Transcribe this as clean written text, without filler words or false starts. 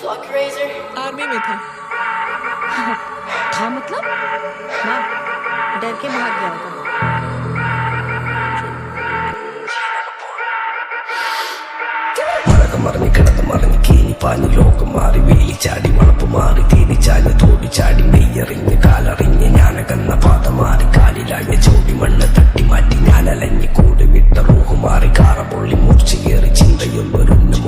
Army में था। था मतलब? ना, डर के भाग गया होगा। മറഞ്ഞ് കിടന്ന് മറിഞ്ഞ് കീനി പാഞ്ഞ് ലോകം മാറി വേലി ചാടി വളപ്പ് മാറി തീനി ചാഞ്ഞ് തോടി ചാടി നെയ്യറിഞ്ഞ് കാലറിഞ്ഞ് ഞാനകന്ന പാത മാറി കാലിലായ ചോടി മണ്ണ് തട്ടി മാറ്റി ഞാനലഞ്ഞ് കൂടി വിട്ട റൂഹ് മാറി കാറ പൊള്ളി മൂർച്ച കയറി ചിന്തയൊന്നൊരുന്നു